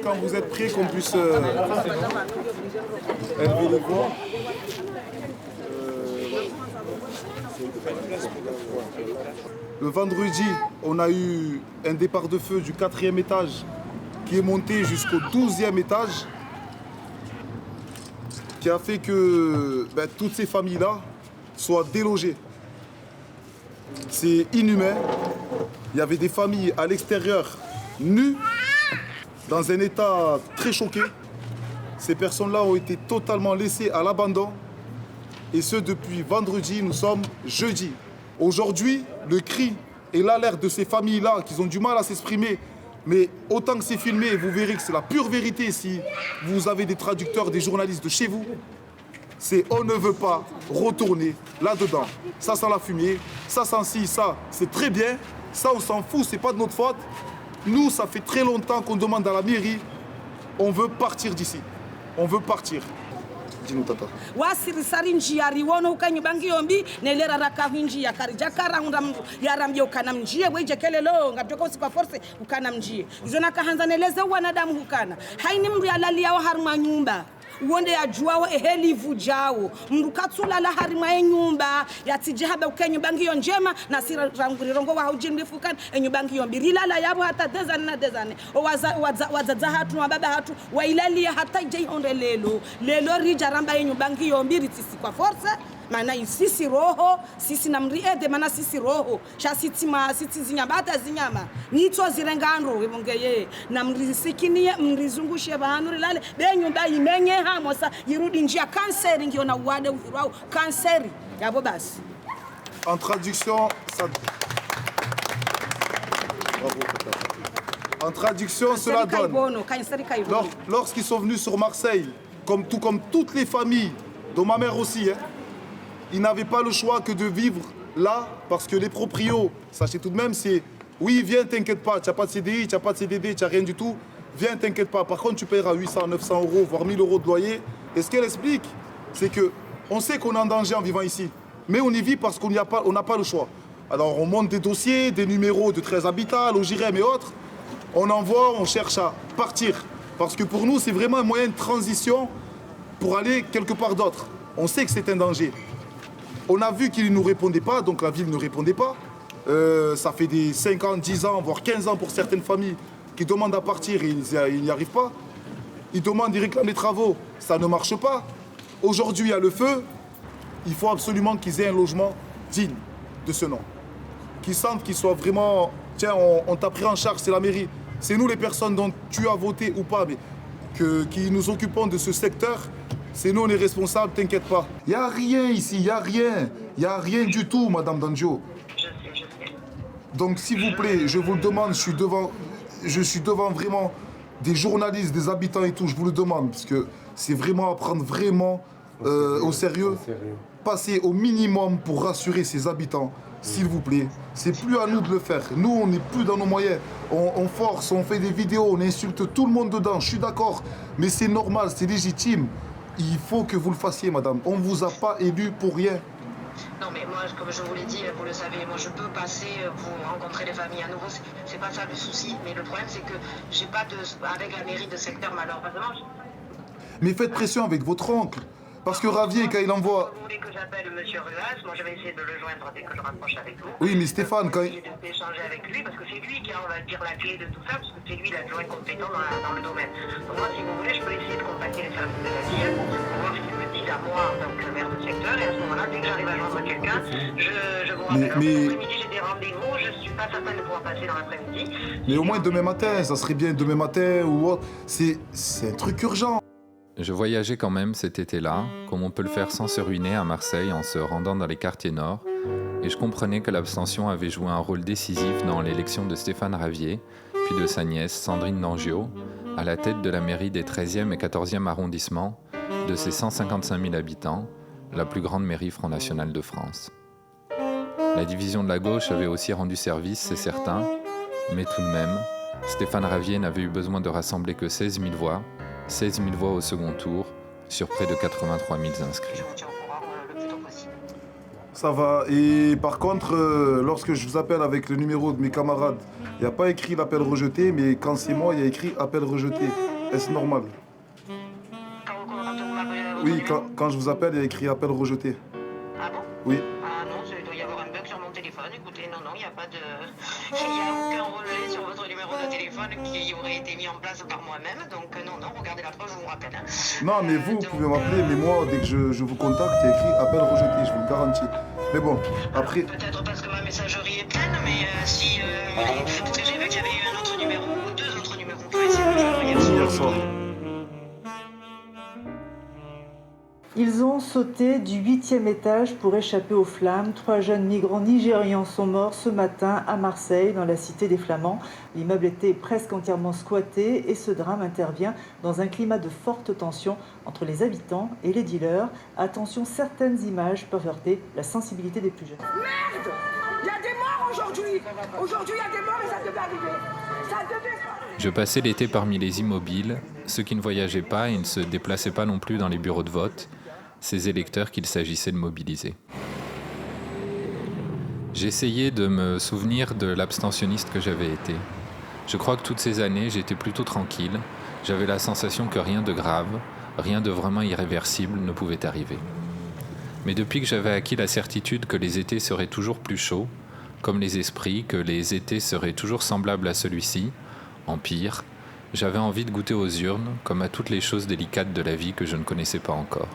quand vous êtes prêts qu'on puisse élever les voix. Le vendredi, on a eu un départ de feu du 4e étage qui est monté jusqu'au 12e étage, qui a fait que toutes ces familles-là soient délogées. C'est inhumain. Il y avait des familles à l'extérieur, nues, dans un état très choqué. Ces personnes-là ont été totalement laissées à l'abandon. Et ce, depuis vendredi, nous sommes jeudi. Aujourd'hui, le cri et l'alerte de ces familles-là, qui ont du mal à s'exprimer, mais autant que c'est filmé, vous verrez que c'est la pure vérité si vous avez des traducteurs, des journalistes de chez vous, c'est on ne veut pas retourner là-dedans. Ça sent la fumée, ça sent ci, ça, c'est très bien. Ça, on s'en fout, c'est pas de notre faute. Nous, ça fait très longtemps qu'on demande à la mairie, on veut partir d'ici. On veut partir. Dis-nous, tata. Wasiri sarinji ariwono ukanyi bangi yombi nelera rakahinji yakari jakara yaramye ukanamjie weje kelelo ngabjoko usikwa force ukanamjie izona kahanza neleze wanadamu hukana haini mndu yalalia wa harma nyumba uonde yajuao eheli vujao mndu katsula la harima enyumba yatijihaba ukenyu bangi yo njema na sira rangurirongo wa hujini fukana enyu bangi yombi rilala yabo hata dezane na dezane wazaza hatu wa baba hatu wa ilalia hata jei onde lelo rija ramba enyu bangi yombi ritisi kwa force maana sisi roho sisi namriede maana sisi roho sha siti zinyabata zinyama nitso zirengano webongeye namrisikinie mrizungushe bahanu rilale benyumba imenye hamosa yirudi njia kanseri ngiona uwade ufirao kanseri yabo basi. En traduction, ça... En traduction, cela donne. Lorsqu'ils sont venus sur Marseille, comme toutes les familles, dont ma mère aussi, ils n'avaient pas le choix que de vivre là, parce que les proprios, sachez tout de même, c'est oui, viens, t'inquiète pas, tu n'as pas de CDI, tu n'as pas de CDD, tu n'as rien du tout, viens, t'inquiète pas. Par contre, tu paieras 800, 900 euros, voire 1000 euros de loyer. Et ce qu'elle explique, c'est qu'on sait qu'on est en danger en vivant ici, mais on y vit parce qu'on n'a pas le choix. Alors, on monte des dossiers, des numéros de 13 habitants, Logirem et autres, on envoie, on cherche à partir. Parce que pour nous, c'est vraiment un moyen de transition pour aller quelque part d'autre. On sait que c'est un danger. On a vu qu'ils ne nous répondaient pas, donc la ville ne répondait pas. Ça fait des 5 ans, 10 ans, voire 15 ans pour certaines familles qui demandent à partir et ils n'y arrivent pas. Ils demandent, ils réclament les travaux, ça ne marche pas. Aujourd'hui, il y a le feu. Il faut absolument qu'ils aient un logement digne de ce nom. Qu'ils sentent qu'ils soient vraiment... Tiens, on t'a pris en charge, c'est la mairie. C'est nous les personnes dont tu as voté ou pas, mais qui nous occupons de ce secteur. C'est nous, on est responsables, t'inquiète pas. Il n'y a rien ici, il n'y a rien. Il n'y a rien du tout, Madame Danjo. Je sais. Donc, s'il vous plaît, je vous le demande, je suis devant vraiment des journalistes, des habitants et tout, je vous le demande, parce que c'est vraiment à prendre vraiment au sérieux. Passer au minimum pour rassurer ces habitants, s'il vous plaît. C'est plus à nous de le faire. Nous, on n'est plus dans nos moyens. On force, on fait des vidéos, on insulte tout le monde dedans, je suis d'accord. Mais c'est normal, c'est légitime. Il faut que vous le fassiez, madame. On ne vous a pas élu pour rien. Non, mais moi, comme je vous l'ai dit, vous le savez, moi je peux passer pour rencontrer les familles à nouveau. C'est pas ça le souci. Mais le problème, c'est que j'ai pas avec la mairie de secteur, malheureusement. Mais faites pression avec votre oncle. Parce que Ravier, quand il envoie... Vous voulez que j'appelle M. Ruas? Moi, je vais essayer de le joindre dès que je rapproche avec vous. Oui, mais Stéphane, quand il... d'échanger avec lui, parce que c'est lui qui a, on va dire, la clé de tout ça, parce que c'est lui l'adjoint compétent dans le domaine. Donc moi, si vous voulez, je peux essayer de contacter les services de la ville pour voir ce qu'ils me disent à moi en tant que maire de secteur. Et à ce moment-là, dès que j'arrive à joindre quelqu'un, je vous rappelle. L'après-midi, j'ai des rendez-vous, je ne suis pas certaine de pouvoir passer dans l'après-midi. Mais au moins demain matin, ça serait bien demain matin ou autre. C'est un truc urgent. Je voyageais quand même cet été-là, comme on peut le faire sans se ruiner à Marseille en se rendant dans les quartiers nord, et je comprenais que l'abstention avait joué un rôle décisif dans l'élection de Stéphane Ravier, puis de sa nièce Sandrine Dangiot, à la tête de la mairie des 13e et 14e arrondissements, de ses 155 000 habitants, la plus grande mairie Front National de France. La division de la gauche avait aussi rendu service, c'est certain, mais tout de même, Stéphane Ravier n'avait eu besoin de rassembler que 16 000 voix, 16 000 voix au second tour, sur près de 83 000 inscrits. Ça va. Et par contre, lorsque je vous appelle avec le numéro de mes camarades, il n'y a pas écrit l'appel rejeté, mais quand c'est moi, il y a écrit appel rejeté. Est-ce normal? Quand vous m'appelez votre Oui, numéro? quand je vous appelle, il y a écrit appel rejeté. Ah bon? Oui. Ah non, il doit y avoir un bug sur mon téléphone. Écoutez, non, il n'y a pas de... Il n'y a aucun relais sur votre numéro de téléphone qui aurait été mis en place par moi-même. Donc non, regardez la preuve, je vous rappelle. Hein. Non, mais vous pouvez m'appeler, mais moi, dès que je vous contacte, il y a écrit appel rejeté, je vous le garantis. Mais bon, après... Peut-être parce que ma messagerie est pleine, mais si... parce que j'ai vu que j'avais eu un autre numéro, ou 2 autres numéros qui ont essayé de me joindre Hier soir. Ils ont sauté du 8e étage pour échapper aux flammes. 3 jeunes migrants nigérians sont morts ce matin à Marseille, dans la cité des Flamands. L'immeuble était presque entièrement squatté et ce drame intervient dans un climat de forte tension entre les habitants et les dealers. Attention, certaines images peuvent heurter la sensibilité des plus jeunes. Merde! Il y a des morts aujourd'hui! Aujourd'hui, il y a des morts et ça devait arriver! Ça devait... Je passais l'été parmi les immobiles, ceux qui ne voyageaient pas et ne se déplaçaient pas non plus dans les bureaux de vote, ces électeurs qu'il s'agissait de mobiliser. J'essayais de me souvenir de l'abstentionniste que j'avais été. Je crois que toutes ces années, j'étais plutôt tranquille. J'avais la sensation que rien de grave, rien de vraiment irréversible ne pouvait arriver. Mais depuis que j'avais acquis la certitude que les étés seraient toujours plus chauds, comme les esprits, que les étés seraient toujours semblables à celui-ci, en pire, j'avais envie de goûter aux urnes, comme à toutes les choses délicates de la vie que je ne connaissais pas encore.